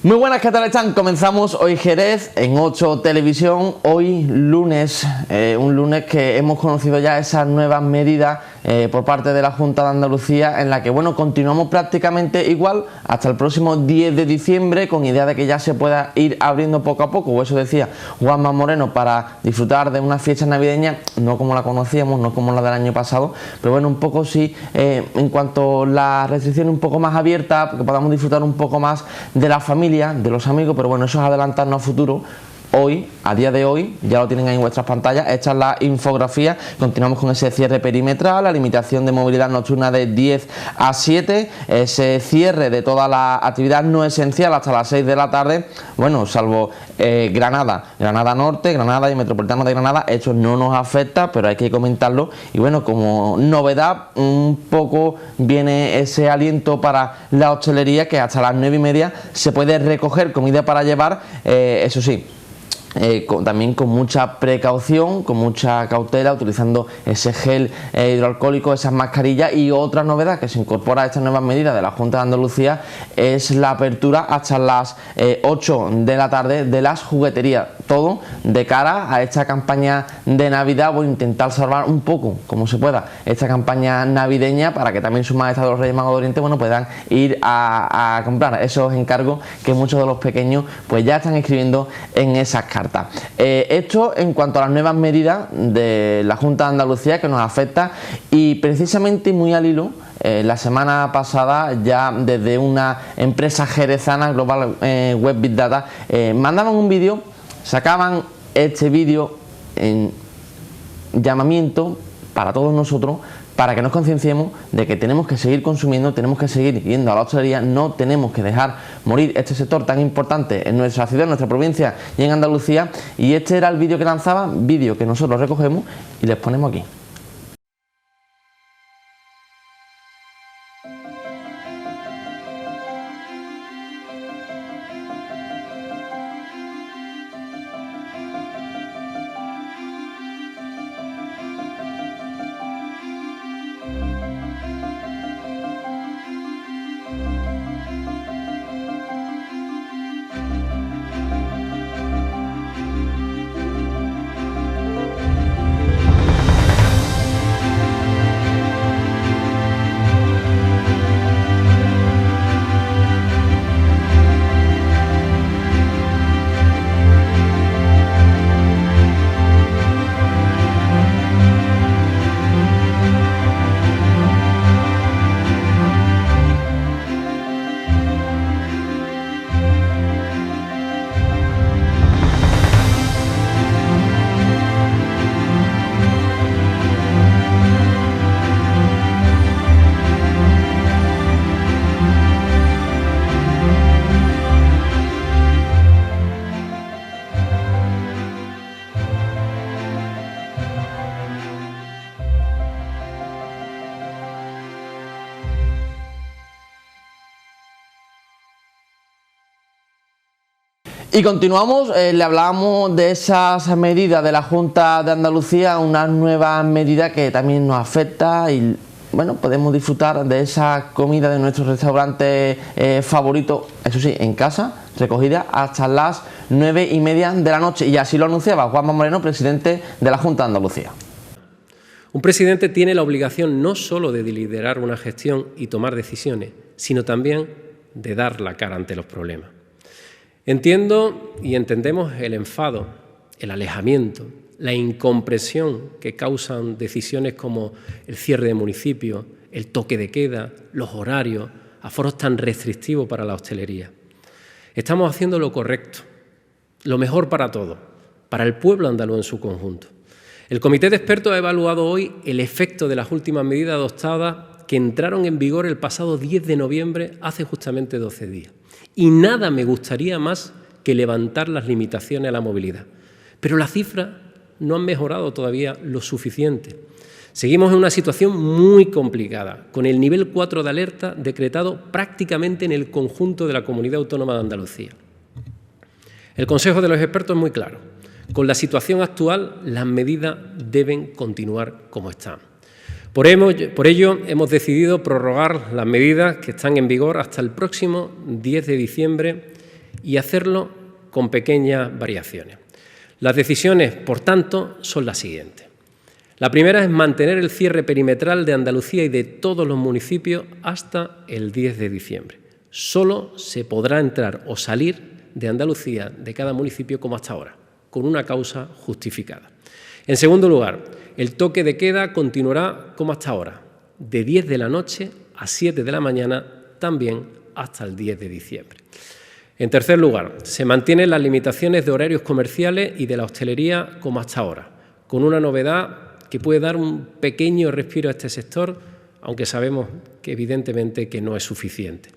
Muy buenas, ¿qué tal están? Comenzamos hoy Jerez en 8 Televisión, hoy lunes, un lunes que hemos conocido ya esas nuevas medidas por parte de la Junta de Andalucía, en la que bueno, continuamos prácticamente igual hasta el próximo 10 de diciembre, con idea de que ya se pueda ir abriendo poco a poco, o eso decía Juanma Moreno, para disfrutar de una fiesta navideña, no como la conocíamos, no como la del año pasado, pero bueno, un poco sí, en cuanto a las restricciones un poco más abiertas, que podamos disfrutar un poco más de la familia, de los amigos, pero bueno, eso es adelantarnos a futuro. Hoy, a día de hoy, ya lo tienen ahí en vuestras pantallas, esta es la infografía. Continuamos con ese cierre perimetral, la limitación de movilidad nocturna de 10 a 7, ese cierre de toda la actividad no esencial hasta las 6 de la tarde, bueno, salvo Granada Norte, Granada y Metropolitano de Granada, esto no nos afecta, pero hay que comentarlo. Y bueno, como novedad, un poco viene ese aliento para la hostelería, que hasta las 9:30 se puede recoger comida para llevar, eso sí, también con mucha precaución, con mucha cautela, utilizando ese gel hidroalcohólico, esas mascarillas. Y otra novedad que se incorpora a estas nuevas medidas de la Junta de Andalucía es la apertura hasta las 8 de la tarde de las jugueterías, todo de cara a esta campaña de Navidad. Voy a intentar salvar un poco, como se pueda, esta campaña navideña, para que también sus majestades los Reyes Magos de Oriente, bueno, puedan ir a comprar esos encargos que muchos de los pequeños pues ya están escribiendo en esas cartas. Esto en cuanto a las nuevas medidas de la Junta de Andalucía que nos afecta, y precisamente muy al hilo, la semana pasada ya desde una empresa jerezana, Global Web Big Data, mandaban un vídeo, sacaban este vídeo en llamamiento para todos nosotros, para que nos concienciemos de que tenemos que seguir consumiendo, tenemos que seguir yendo a la hostelería, no tenemos que dejar morir este sector tan importante en nuestra ciudad, en nuestra provincia y en Andalucía. Y este era el vídeo que lanzaba, vídeo que nosotros recogemos y les ponemos aquí. Y continuamos, le hablábamos de esas medidas de la Junta de Andalucía, una nueva medida que también nos afecta, y bueno, podemos disfrutar de esa comida de nuestros restaurantes favoritos, eso sí, en casa, recogida hasta las 9:30 de la noche, y así lo anunciaba Juanma Moreno, presidente de la Junta de Andalucía. Un presidente tiene la obligación no solo de liderar una gestión y tomar decisiones, sino también de dar la cara ante los problemas. Entiendo y entendemos el enfado, el alejamiento, la incomprensión que causan decisiones como el cierre de municipios, el toque de queda, los horarios, aforos tan restrictivos para la hostelería. Estamos haciendo lo correcto, lo mejor para todos, para el pueblo andaluz en su conjunto. El Comité de Expertos ha evaluado hoy el efecto de las últimas medidas adoptadas que entraron en vigor el pasado 10 de noviembre, hace justamente 12 días. Y nada me gustaría más que levantar las limitaciones a la movilidad. Pero las cifras no han mejorado todavía lo suficiente. Seguimos en una situación muy complicada, con el nivel 4 de alerta decretado prácticamente en el conjunto de la Comunidad Autónoma de Andalucía. El Consejo de los Expertos es muy claro. Con la situación actual, las medidas deben continuar como están. Por ello, hemos decidido prorrogar las medidas que están en vigor hasta el próximo 10 de diciembre y hacerlo con pequeñas variaciones. Las decisiones, por tanto, son las siguientes. La primera es mantener el cierre perimetral de Andalucía y de todos los municipios hasta el 10 de diciembre. Solo se podrá entrar o salir de Andalucía, de cada municipio, como hasta ahora, con una causa justificada. En segundo lugar, el toque de queda continuará como hasta ahora, de 10 de la noche a 7 de la mañana, también hasta el 10 de diciembre. En tercer lugar, se mantienen las limitaciones de horarios comerciales y de la hostelería como hasta ahora, con una novedad que puede dar un pequeño respiro a este sector, aunque sabemos que evidentemente que no es suficiente.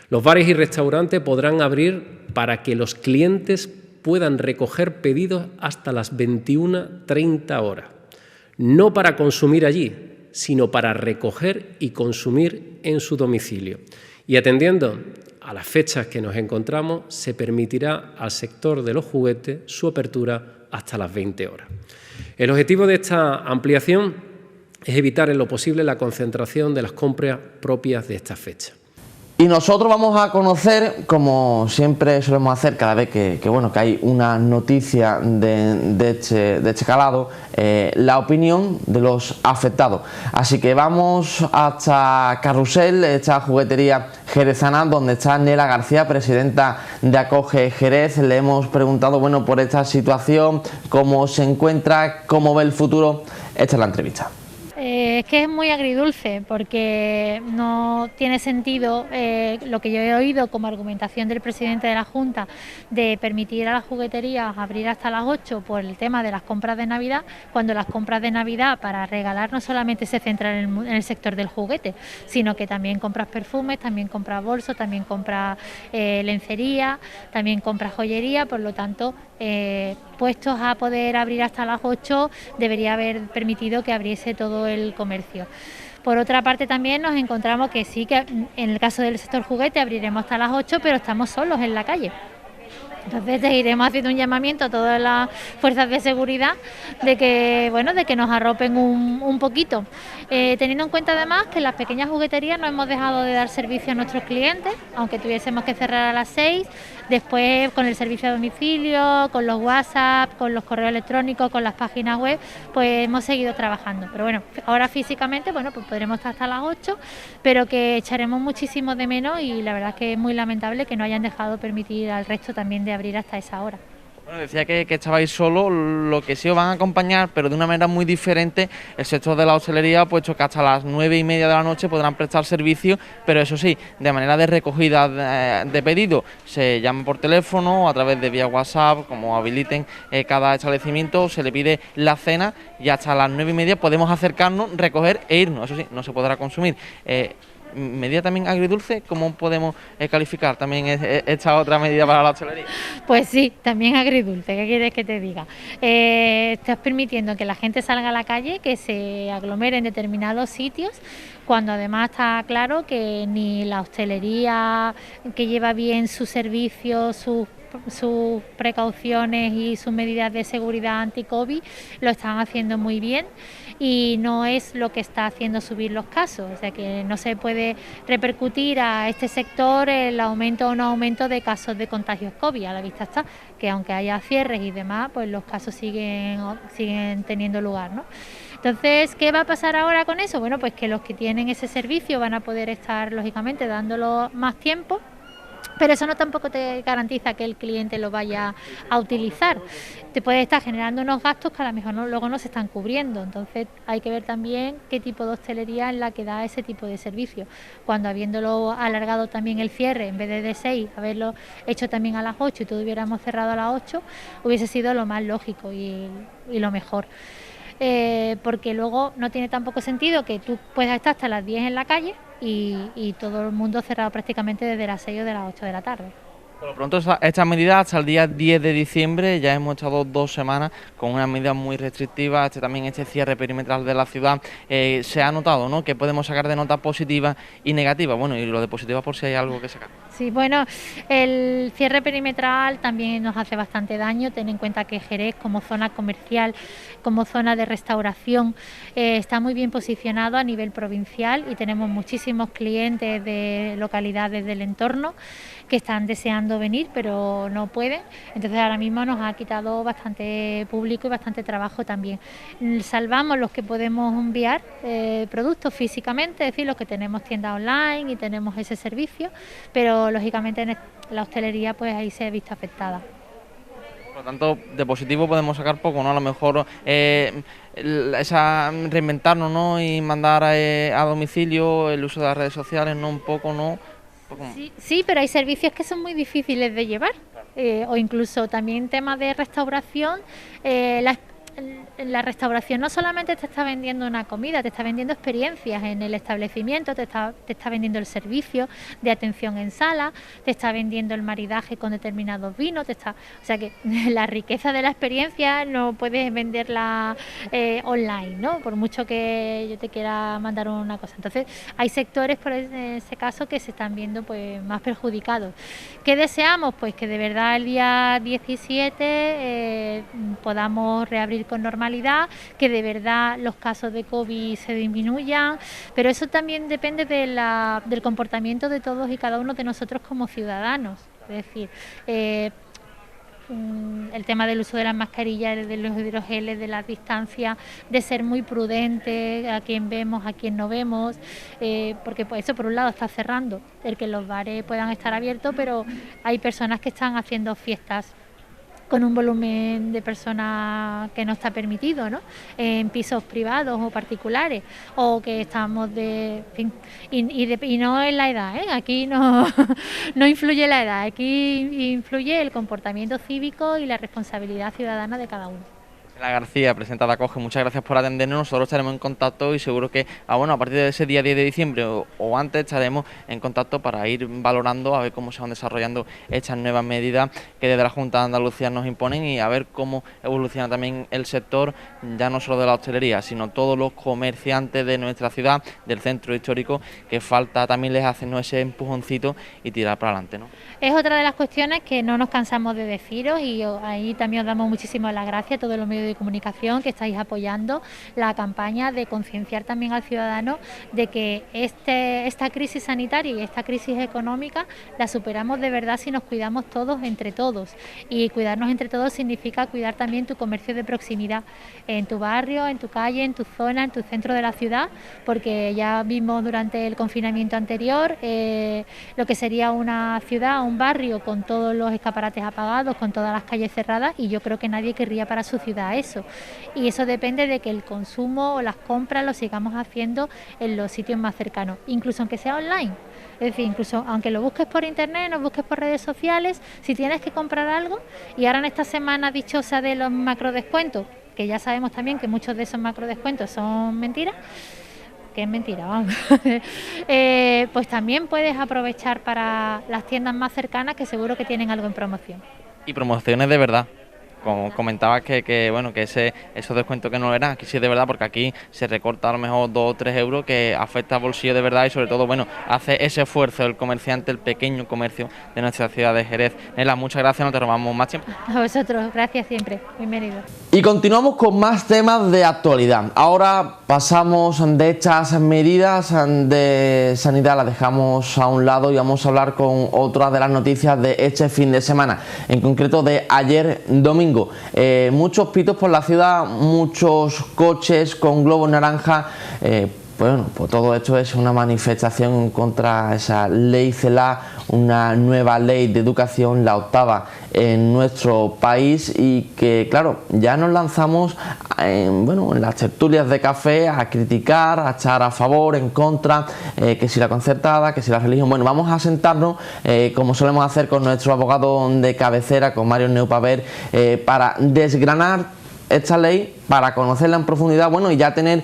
Los bares y restaurantes podrán abrir para que los clientes puedan recoger pedidos hasta las 21:30 horas, no para consumir allí, sino para recoger y consumir en su domicilio. Y atendiendo a las fechas que nos encontramos, se permitirá al sector de los juguetes su apertura hasta las 20 horas. El objetivo de esta ampliación es evitar en lo posible la concentración de las compras propias de esta fecha. Y nosotros vamos a conocer, como siempre solemos hacer cada vez que hay una noticia de este calado, la opinión de los afectados. Así que vamos hasta Carrusel, esta juguetería jerezana, donde está Nela García, presidenta de Acoge Jerez. Le hemos preguntado por esta situación, cómo se encuentra, cómo ve el futuro. Esta es la entrevista. Es que es muy agridulce porque no tiene sentido lo que yo he oído como argumentación del presidente de la Junta de permitir a las jugueterías abrir hasta las 8 por el tema de las compras de Navidad, cuando las compras de Navidad para regalar no solamente se centran en el sector del juguete, sino que también compras perfumes, también compras bolsos, también compras lencería, también compras joyería. Por lo tanto, puestos a poder abrir hasta las 8, debería haber permitido que abriese todo el comercio. Por otra parte, también nos encontramos que sí, que en el caso del sector juguete abriremos hasta las 8, pero estamos solos en la calle. Entonces seguiremos haciendo un llamamiento a todas las fuerzas de seguridad de que nos arropen un poquito. Teniendo en cuenta además que en las pequeñas jugueterías no hemos dejado de dar servicio a nuestros clientes, aunque tuviésemos que cerrar a las 6, después con el servicio a domicilio, con los WhatsApp, con los correos electrónicos, con las páginas web, pues hemos seguido trabajando. Pero ahora físicamente, pues podremos estar hasta las 8, pero que echaremos muchísimo de menos, y la verdad es que es muy lamentable que no hayan dejado permitir al resto también de abrir hasta esa hora. Bueno, decía que estabais solos, lo que sí os van a acompañar, pero de una manera muy diferente, el sector de la hostelería, puesto que hasta las 9:30 de la noche podrán prestar servicio, pero eso sí, de manera de recogida de pedido, se llama por teléfono o a través de vía WhatsApp, como habiliten cada establecimiento, se le pide la cena y hasta las 9:30 podemos acercarnos, recoger e irnos. Eso sí, no se podrá consumir. Medida también agridulce, ¿cómo podemos calificar también esta otra medida para la hostelería? Pues sí, también agridulce, ¿qué quieres que te diga? Estás permitiendo que la gente salga a la calle, que se aglomere en determinados sitios, cuando además está claro que ni la hostelería, que lleva bien su servicio, sus precauciones y sus medidas de seguridad anti-COVID, lo están haciendo muy bien, y no es lo que está haciendo subir los casos. O sea que no se puede repercutir a este sector el aumento o no aumento de casos de contagios COVID. A la vista está que aunque haya cierres y demás, pues los casos siguen teniendo lugar, ¿no? Entonces, ¿qué va a pasar ahora con eso? Bueno, pues que los que tienen ese servicio van a poder estar, lógicamente, dándolo más tiempo, pero eso no tampoco te garantiza que el cliente lo vaya a utilizar. Te puede estar generando unos gastos que a lo mejor luego no se están cubriendo. Entonces hay que ver también qué tipo de hostelería es la que da ese tipo de servicio. Cuando, habiéndolo alargado también el cierre, en vez de 6, haberlo hecho también a las 8 y todo hubiéramos cerrado a las 8, hubiese sido lo más lógico y lo mejor. Porque luego no tiene tampoco sentido que tú puedas estar hasta las 10 en la calle y todo el mundo cerrado prácticamente desde las 6 o de las 8 de la tarde. Por lo pronto, estas medidas hasta el día 10 de diciembre, ya hemos estado 2 semanas con unas medidas muy restrictivas, también este cierre perimetral de la ciudad. Se ha notado, ¿no?, que podemos sacar de notas positivas y negativas. Bueno, y lo de positivas por si hay algo que sacar. Sí, bueno, el cierre perimetral también nos hace bastante daño. Ten en cuenta que Jerez, como zona comercial, como zona de restauración, está muy bien posicionado a nivel provincial, y tenemos muchísimos clientes de localidades del entorno que están deseando deseando venir, pero no pueden. Entonces ahora mismo nos ha quitado bastante público y bastante trabajo también. Salvamos los que podemos enviar productos físicamente, es decir, los que tenemos tiendas online y tenemos ese servicio, pero lógicamente en la hostelería pues ahí se ha visto afectada. Por lo tanto, de positivo podemos sacar poco, ¿no? A lo mejor reinventarnos, ¿no? Y mandar a domicilio el uso de las redes sociales, ¿no? Un poco, ¿no? Sí, pero hay servicios que son muy difíciles de llevar, o incluso también temas de restauración. La restauración no solamente te está vendiendo una comida, te está vendiendo experiencias en el establecimiento, te está vendiendo el servicio de atención en sala, te está vendiendo el maridaje con determinados vinos, o sea que la riqueza de la experiencia no puedes venderla online, ¿no? Por mucho que yo te quiera mandar una cosa. Entonces hay sectores por ese caso que se están viendo pues más perjudicados. ¿Qué deseamos? Pues que de verdad el día 17 podamos reabrir con normalidad, que de verdad los casos de COVID se disminuyan, pero eso también depende del comportamiento de todos y cada uno de nosotros como ciudadanos. Es decir, el tema del uso de las mascarillas, de los hidrogeles, de las distancias, de ser muy prudente a quién vemos, a quién no vemos, porque pues eso por un lado está cerrando el que los bares puedan estar abiertos, pero hay personas que están haciendo fiestas con un volumen de personas que no está permitido, ¿no? En pisos privados o particulares, o que estamos y no es la edad, aquí no influye la edad, aquí influye el comportamiento cívico y la responsabilidad ciudadana de cada uno. García, presidenta de Acoge, muchas gracias por atendernos. Nosotros estaremos en contacto y seguro que a partir de ese día 10 de diciembre o antes estaremos en contacto para ir valorando a ver cómo se van desarrollando estas nuevas medidas que desde la Junta de Andalucía nos imponen y a ver cómo evoluciona también el sector, ya no solo de la hostelería, sino todos los comerciantes de nuestra ciudad, del centro histórico, que falta también les hacen ese empujoncito y tirar para adelante, ¿no? Es otra de las cuestiones que no nos cansamos de deciros y ahí también os damos muchísimas las gracias a todos los medios de comunicación que estáis apoyando la campaña de concienciar también al ciudadano de que esta crisis sanitaria y esta crisis económica la superamos de verdad si nos cuidamos todos entre todos, y cuidarnos entre todos significa cuidar también tu comercio de proximidad en tu barrio, en tu calle, en tu zona, en tu centro de la ciudad, porque ya vimos durante el confinamiento anterior lo que sería una ciudad, un barrio con todos los escaparates apagados, con todas las calles cerradas, y yo creo que nadie querría para su ciudad eso, y eso depende de que el consumo o las compras lo sigamos haciendo en los sitios más cercanos, incluso aunque sea online. Es decir, incluso aunque lo busques por internet, lo busques por redes sociales, si tienes que comprar algo, y ahora en esta semana dichosa de los macrodescuentos, que ya sabemos también que muchos de esos macrodescuentos son mentiras, que es mentira, vamos, pues también puedes aprovechar para las tiendas más cercanas que seguro que tienen algo en promoción. Y promociones de verdad. Como comentabas que esos descuentos que no eran, aquí sí es de verdad, porque aquí se recorta a lo mejor 2 o 3 euros que afecta al bolsillo de verdad y sobre todo, hace ese esfuerzo el comerciante, el pequeño comercio de nuestra ciudad de Jerez. Nela, muchas gracias, no te robamos más tiempo. A vosotros, gracias siempre, bienvenidos. Y continuamos con más temas de actualidad. Ahora pasamos de estas medidas de sanidad, las dejamos a un lado y vamos a hablar con otra de las noticias de este fin de semana, en concreto de ayer domingo. Muchos pitos por la ciudad, muchos coches con globos naranja. Pues todo esto es una manifestación contra esa ley CELA, una nueva ley de educación, la 8ª en nuestro país, y que claro, ya nos lanzamos en las tertulias de café a criticar, a echar a favor, en contra, que si la concertada, que si la religión. Vamos a sentarnos como solemos hacer con nuestro abogado de cabecera, con Mario Neupaver, para desgranar esta ley, para conocerla en profundidad, y ya tener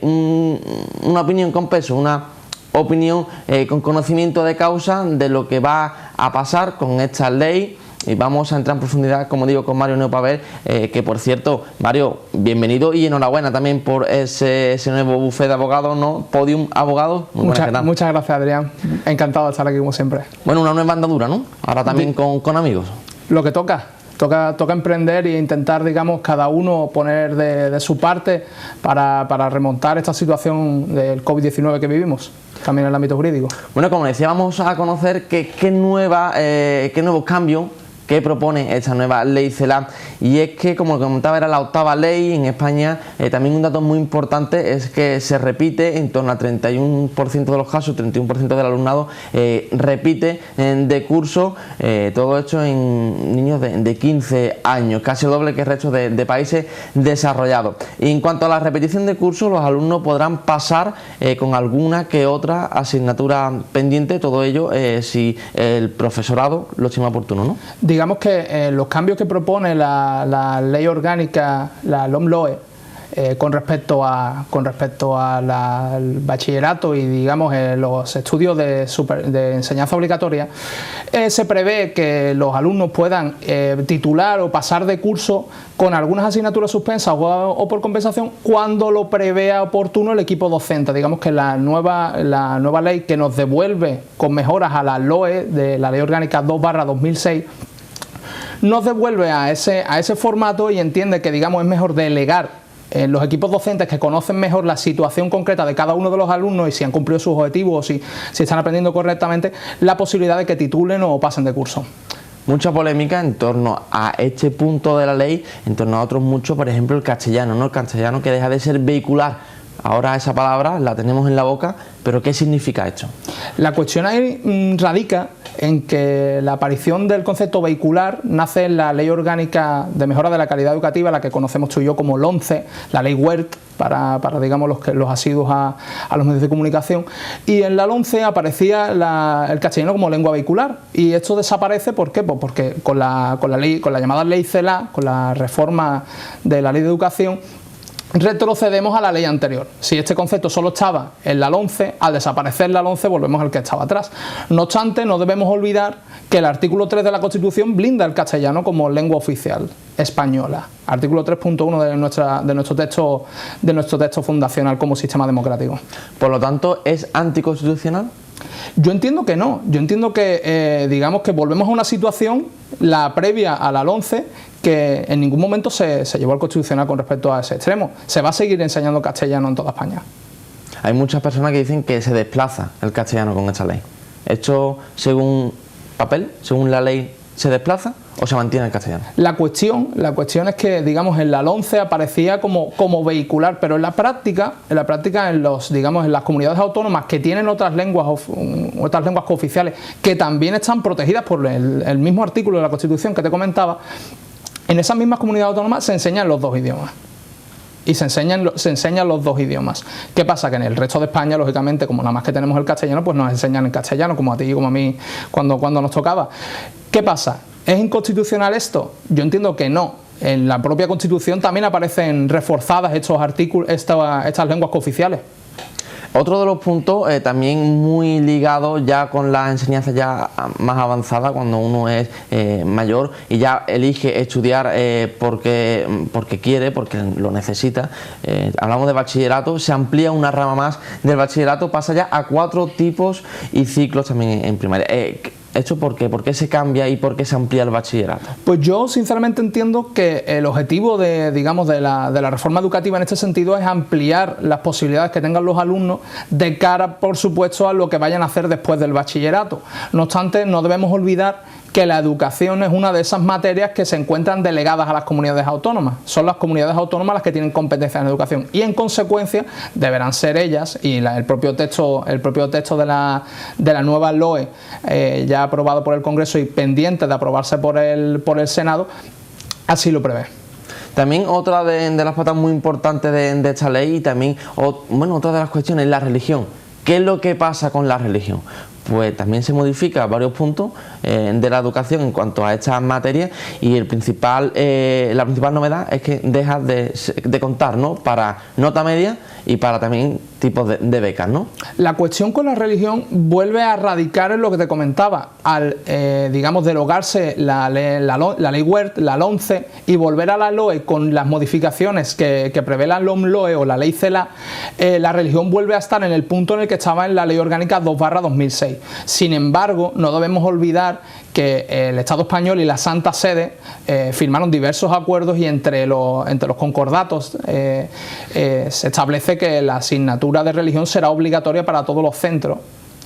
una opinión con peso, una opinión con conocimiento de causa de lo que va a pasar con esta ley. Y vamos a entrar en profundidad, como digo, con Mario Neupaver, que por cierto, Mario, bienvenido y enhorabuena también por ese nuevo bufete de abogados, ¿no? Podium Abogados. Muchas gracias, Adrián. Encantado de estar aquí como siempre. Una nueva andadura, ¿no? Ahora también con amigos. Lo que toca. Toca emprender e intentar, digamos, cada uno poner de su parte para remontar esta situación del COVID-19 que vivimos, también en el ámbito jurídico. Bueno, como decía, vamos a conocer qué nuevos cambios que propone esta nueva ley CELA, y es que, como comentaba, era la 8ª ley en España. También un dato muy importante es que se repite en torno al 31% de los casos, 31% del alumnado repite de curso, todo esto en niños de 15 años, casi el doble que el resto de países desarrollados. Y en cuanto a la repetición de curso, los alumnos podrán pasar con alguna que otra asignatura pendiente, todo ello si el profesorado lo estima oportuno, ¿no? Digamos que los cambios que propone la ley orgánica, la LOMLOE, con respecto al bachillerato y, digamos, los estudios de enseñanza obligatoria, se prevé que los alumnos puedan titular o pasar de curso con algunas asignaturas suspensas o por compensación cuando lo prevea oportuno el equipo docente. Digamos que la nueva ley, que nos devuelve con mejoras a la LOE de la ley orgánica 2/2006, nos devuelve a ese formato, y entiende que, digamos, es mejor delegar en los equipos docentes, que conocen mejor la situación concreta de cada uno de los alumnos y si han cumplido sus objetivos o si están aprendiendo correctamente, la posibilidad de que titulen o pasen de curso. Mucha polémica en torno a este punto de la ley, en torno a otros muchos, por ejemplo el castellano, ¿no? El castellano, que deja de ser vehicular. Ahora esa palabra la tenemos en la boca, pero ¿qué significa esto? La cuestión ahí radica en que la aparición del concepto vehicular nace en la Ley Orgánica de Mejora de la Calidad Educativa, la que conocemos tú y yo como LOMCE, la Ley Wert, para digamos, los asiduos a los medios de comunicación, y en la LOMCE aparecía el castellano como lengua vehicular, y esto desaparece. ¿Por qué? Pues porque con la llamada Ley CELA, con la reforma de la Ley de Educación, retrocedemos a la ley anterior. Si este concepto solo estaba en la LOMCE, al desaparecer la LOMCE volvemos al que estaba atrás. No obstante, no debemos olvidar que el artículo 3 de la Constitución blinda el castellano como lengua oficial española. Artículo 3.1 de nuestro texto fundacional como sistema democrático. Por lo tanto, ¿es anticonstitucional? Yo entiendo que no. Yo entiendo que, digamos, que volvemos a una situación, la previa a la LOMCE, que en ningún momento se llevó al Constitucional con respecto a ese extremo. Se va a seguir enseñando castellano en toda España. Hay muchas personas que dicen que se desplaza el castellano con esta ley. ¿Esto, según papel, según la ley, se desplaza o se mantiene el castellano? La cuestión es que, digamos, en la LOMCE aparecía como vehicular, pero en la práctica en las comunidades autónomas que tienen otras lenguas cooficiales, que también están protegidas por el mismo artículo de la Constitución que te comentaba, en esas mismas comunidades autónomas se enseñan los dos idiomas. Y se enseñan los dos idiomas. ¿Qué pasa? Que en el resto de España, lógicamente, como nada más que tenemos el castellano, pues nos enseñan en castellano, como a ti y como a mí cuando nos tocaba. ¿Qué pasa? ¿Es inconstitucional esto? Yo entiendo que no. En la propia Constitución también aparecen reforzadas estos artículos, estas lenguas cooficiales. Otro de los puntos también muy ligado ya con la enseñanza ya más avanzada, cuando uno es mayor y ya elige estudiar porque quiere, porque lo necesita. Hablamos de bachillerato, se amplía una rama más del bachillerato, pasa ya a 4 tipos y ciclos también en primaria. ¿Esto por qué? ¿Por qué se cambia y por qué se amplía el bachillerato? Pues yo sinceramente entiendo que el objetivo de la reforma educativa en este sentido es ampliar las posibilidades que tengan los alumnos de cara, por supuesto, a lo que vayan a hacer después del bachillerato. No obstante, no debemos olvidar que la educación es una de esas materias que se encuentran delegadas a las comunidades autónomas. Son las comunidades autónomas las que tienen competencia en educación y, en consecuencia, deberán ser ellas, y el propio texto de la nueva LOE, ya aprobado por el Congreso y pendiente de aprobarse por el Senado, así lo prevé. También otra de las patas muy importantes de esta ley, y también otra de las cuestiones, la religión. ¿Qué es lo que pasa con la religión? Pues también se modifica varios puntos de la educación en cuanto a estas materias, y la principal novedad es que deja de contar, ¿no?, para nota media y para también tipos de becas, ¿no? La cuestión con la religión vuelve a radicar en lo que te comentaba, al derogarse la ley Wert, la LOMCE, y volver a la LOE con las modificaciones que prevé la LOMLOE o la ley CELA. La religión vuelve a estar en el punto en el que estaba en la ley orgánica 2/2006. ley. Sin embargo, no debemos olvidar que el Estado español y la Santa Sede firmaron diversos acuerdos y entre los concordatos se establece que la asignatura de religión será obligatoria para todos los centros.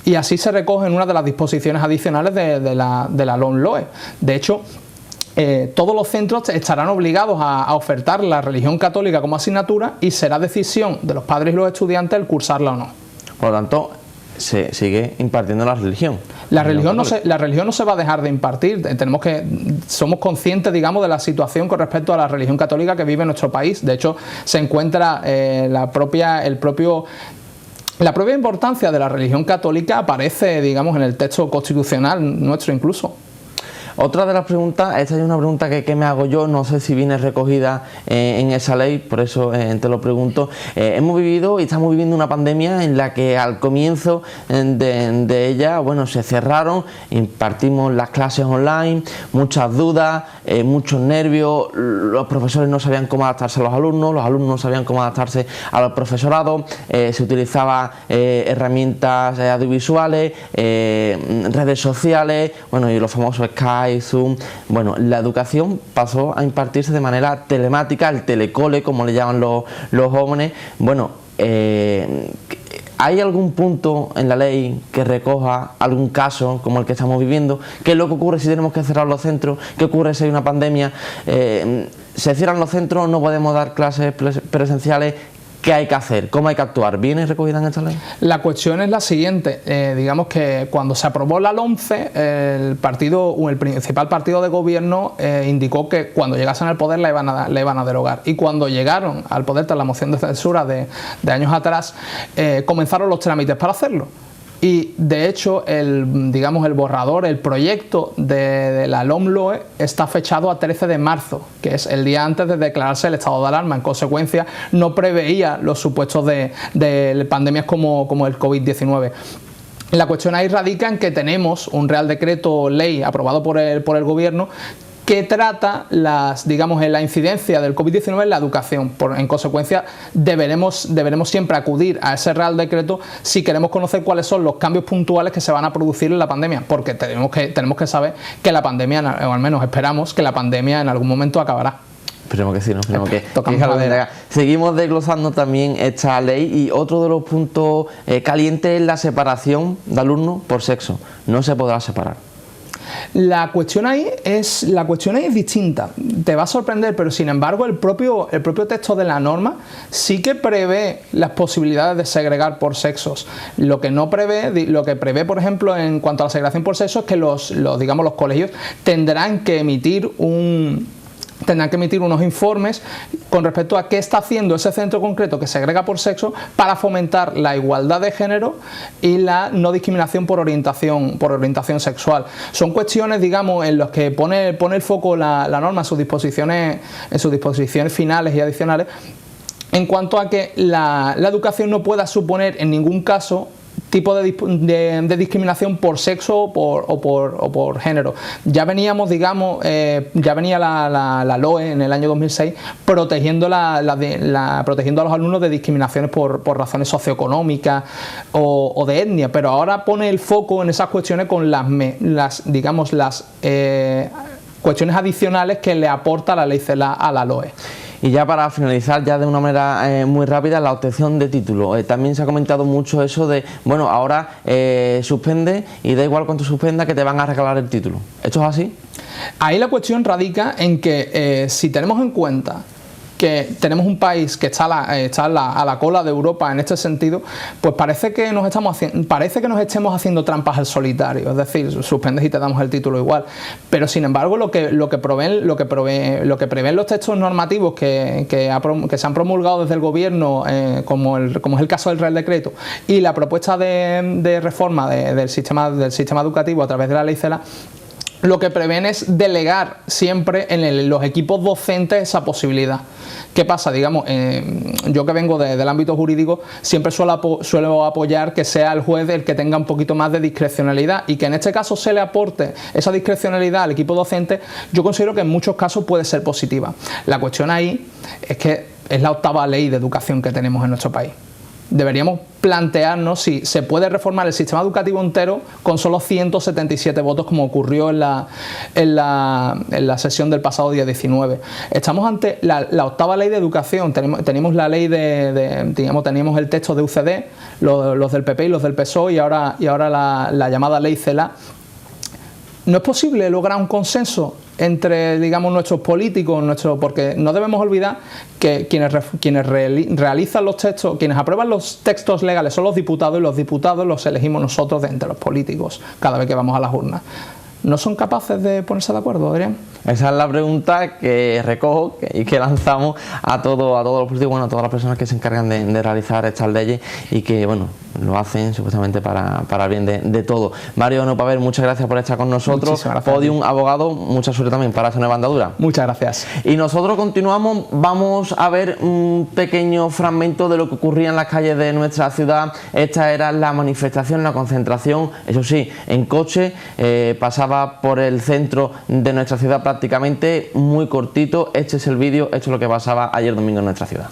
Y así se recoge en una de las disposiciones adicionales de la LOMLOE. De hecho, todos los centros estarán obligados a ofertar la religión católica como asignatura y será decisión de los padres y los estudiantes el cursarla o no. Por lo tanto, se sigue impartiendo la religión. La religión no se va a dejar de impartir. Somos conscientes, digamos, de la situación con respecto a la religión católica que vive nuestro país. De hecho, se encuentra la propia importancia de la religión católica aparece, digamos, en el texto constitucional nuestro incluso. Otra de las preguntas, esta es una pregunta que me hago yo, no sé si viene recogida en esa ley, por eso te lo pregunto. Hemos vivido y estamos viviendo una pandemia en la que al comienzo de ella, bueno, se cerraron, impartimos las clases online, muchas dudas, muchos nervios, los profesores no sabían cómo adaptarse a los alumnos no sabían cómo adaptarse a los profesorados, se utilizaban herramientas audiovisuales, redes sociales, bueno, y los famosos Skype, Zoom. Bueno, la educación pasó a impartirse de manera telemática, el telecole, como le llaman los jóvenes. Bueno, ¿hay algún punto en la ley que recoja algún caso como el que estamos viviendo? ¿Qué es lo que ocurre si tenemos que cerrar los centros? ¿Qué ocurre si hay una pandemia? ¿Se cierran los centros? ¿No podemos dar clases presenciales? ¿Qué hay que hacer? ¿Cómo hay que actuar? ¿Viene recogida en esta ley? La cuestión es la siguiente. Digamos que cuando se aprobó la LOMCE, el principal partido de gobierno indicó que cuando llegasen al poder la iban a derogar. Y cuando llegaron al poder tras la moción de censura de años atrás, comenzaron los trámites para hacerlo. Y de hecho, el borrador, el proyecto de la LOMLOE está fechado a 13 de marzo, que es el día antes de declararse el estado de alarma. En consecuencia, no preveía los supuestos de pandemias como el COVID-19. La cuestión ahí radica en que tenemos un Real Decreto Ley aprobado por el Gobierno que trata la incidencia del COVID-19 en la educación. En consecuencia, deberemos siempre acudir a ese Real Decreto si queremos conocer cuáles son los cambios puntuales que se van a producir en la pandemia, porque tenemos que saber que la pandemia, o al menos esperamos que la pandemia en algún momento acabará. Esperemos que sí, ¿no? Esperemos que seguimos desglosando también esta ley y otro de los puntos calientes es la separación de alumnos por sexo. No se podrá separar. La cuestión ahí es distinta. Te va a sorprender, pero sin embargo el propio texto de la norma sí que prevé las posibilidades de segregar por sexos. Lo que prevé, por ejemplo, en cuanto a la segregación por sexos, es que los colegios tendrán que emitir unos informes con respecto a qué está haciendo ese centro concreto que segrega por sexo para fomentar la igualdad de género y la no discriminación por orientación sexual. Son cuestiones, digamos, en las que pone el foco la norma en sus disposiciones finales y adicionales, en cuanto a que la educación no pueda suponer en ningún caso tipo de discriminación por sexo o por género. Ya veníamos, ya venía la LOE en el año 2006 protegiendo protegiendo a los alumnos de discriminaciones por razones socioeconómicas o de etnia, pero ahora pone el foco en esas cuestiones con las cuestiones adicionales que le aporta la ley CELA a la LOE. Y ya para finalizar, ya de una manera muy rápida, la obtención de título. También se ha comentado mucho eso de, bueno, ahora suspende y da igual cuánto suspenda que te van a regalar el título. ¿Esto es así? Ahí la cuestión radica en que si tenemos en cuenta que tenemos un país que está a la cola de Europa en este sentido, pues parece que nos estemos haciendo trampas al solitario, es decir, suspendes y te damos el título igual. Pero sin embargo, lo que prevén los textos normativos que se han promulgado desde el gobierno, como es el caso del Real Decreto, y la propuesta de reforma del sistema educativo a través de la ley CELA, lo que prevén es delegar siempre en los equipos docentes esa posibilidad. ¿Qué pasa? Digamos, yo que vengo del ámbito jurídico, siempre suelo apoyar que sea el juez el que tenga un poquito más de discrecionalidad y que en este caso se le aporte esa discrecionalidad al equipo docente. Yo considero que en muchos casos puede ser positiva. La cuestión ahí es que es la 8ª ley de educación que tenemos en nuestro país. deberíamos plantearnos si se puede reformar el sistema educativo entero con solo 177 votos, como ocurrió en la sesión del pasado día 19. Estamos ante la octava ley de educación. Teníamos la ley teníamos el texto de UCD, los del PP y los del PSOE, y ahora la llamada ley CELA. ¿No es posible lograr un consenso entre, digamos, nuestros políticos, porque no debemos olvidar que quienes realizan los textos, quienes aprueban los textos legales son los diputados, y los diputados los elegimos nosotros de entre los políticos cada vez que vamos a las urnas? ¿No son capaces de ponerse de acuerdo, Adrián? Esa es la pregunta que recojo y que lanzamos a todos los políticos, bueno, a todas las personas que se encargan de realizar estas leyes y que, bueno, lo hacen supuestamente para el bien de todos. Mario Neupaver, muchas gracias por estar con nosotros. Podium Abogado, mucha suerte también para esa nueva andadura. Muchas gracias. Y nosotros continuamos, vamos a ver un pequeño fragmento de lo que ocurría en las calles de nuestra ciudad. Esta era la manifestación, la concentración, eso sí, en coche, pasaba por el centro de nuestra ciudad prácticamente, muy cortito. Este es el vídeo, esto es lo que pasaba ayer domingo en nuestra ciudad.